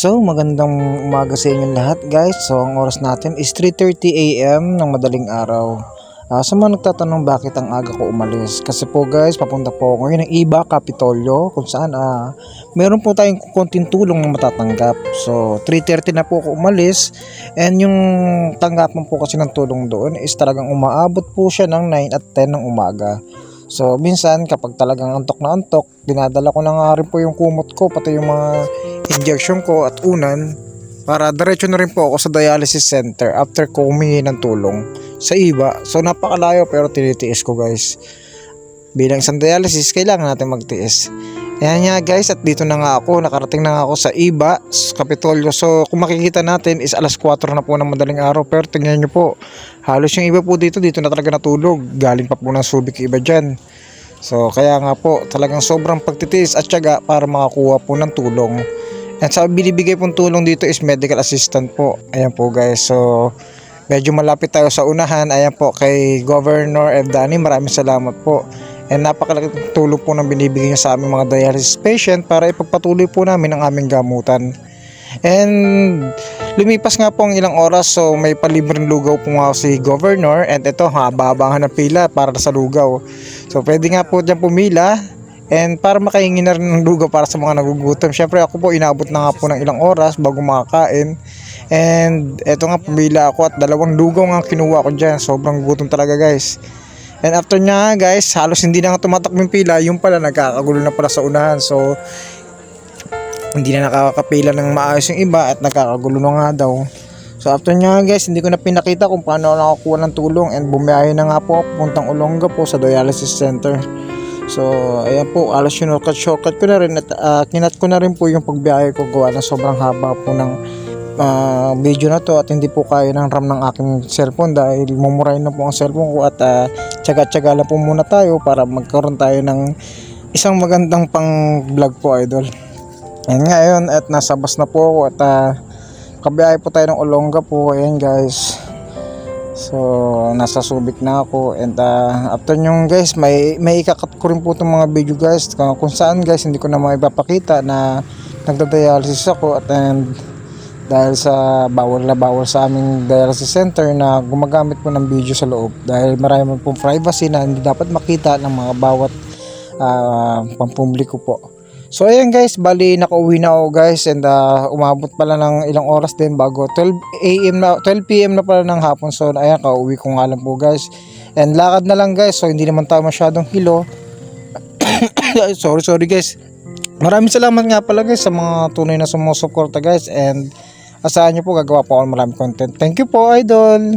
So, magandang umaga sa inyong lahat guys. So, ang oras natin is 3:30 AM ng madaling araw. Sa mga nagtatanong bakit ang aga ko umalis. Kasi po guys, papunta po ako ngayon ng Iba, Kapitolyo, kung saan meron po tayong konting tulong na matatanggap. So, 3:30 na po ako umalis. And yung tanggapan po kasi ng tulong doon is talagang umaabot po siya ng 9 at 10 ng umaga. So, minsan kapag talagang antok na antok, dinadala ko na nga rin po yung kumot ko, pati yung mga injection ko at unan para diretso na rin po ako sa dialysis center after ko humingi ng tulong sa iba. So, napakalayo pero tinitiis ko guys. Bilang isang dialysis, kailangan natin magtiis. Ayan nga guys, at dito na nga ako, nakarating na nga ako sa Iba, sa Kapitolyo. So kung makikita natin is alas 4 na po ng madaling araw, pero tingnan nyo po, halos yung iba po dito na talaga natulog, galing pa po ng Subic iba dyan. So kaya nga po, talagang sobrang pagtitiis at tiyaga para makakuha po ng tulong. At sa binibigay pong tulong dito is medical assistant po. Ayan po guys, so medyo malapit tayo sa unahan. Ayan po kay Governor Evdani, maraming salamat po. And napakalaking tulong po ng binibigay niya sa aming mga dialysis patient para ipagpatuloy po namin ang aming gamutan. And lumipas nga po ang ilang oras, so may palibreng lugaw po nga si Governor. And ito, haba-habangan ng pila para sa lugaw. So pwede nga po dyan pumila and para makahingi na rin ng lugaw para sa mga nagugutom. Syempre ako po, inabot na nga po ng ilang oras bago makakain. And eto nga, pumila ako at 2 lugaw nga kinuha ko dyan. Sobrang gutom talaga guys. And after nya guys, halos hindi na nga tumatakbo yung pila, yung pala nagkakagulo na pala sa unahan. So hindi na nakakapila ng maayos yung iba at nagkakagulo na nga daw. So after nya guys, hindi ko na pinakita kung paano nakakuha ng tulong and bumiyahe na nga po puntang Olonga po sa dialysis center. So ayan po, alas shortcut ko na rin at kinat ko na rin po yung pagbiyahe ko, gawa na sobrang haba po ng video na to at hindi po kaya ng RAM ng aking cellphone dahil mumurahin na po ang cellphone ko at tsaga-tsaga lang po muna tayo para magkaroon tayo ng isang magandang pang vlog po idol. And ngayon at nasa bus na po ako at kabiyahe po tayo ng Olonga po. Ayan guys, so nasa Subic na ako and after nyong guys, may ikakat ko rin po itong mga video guys kung saan guys hindi ko na maipapakita na nagda-dialysis ako at dahil sa bawal sa aming dialysis center na gumagamit po ng video sa loob dahil marami pong privacy na hindi dapat makita ng mga bawat pampubliko po. So ayan guys, bali nakauwi na ako guys and umabot pala ng ilang oras din bago 12 PM na pala ng hapon. So ayan, kauwi ko nga lang po guys and lakad na lang guys, so hindi naman tayo masyadong hilo. sorry guys. Maraming salamat nga pala guys sa mga tunay na sumusuporta guys and asahan nyo po, gagawa po ako ng maraming content. Thank you po idol.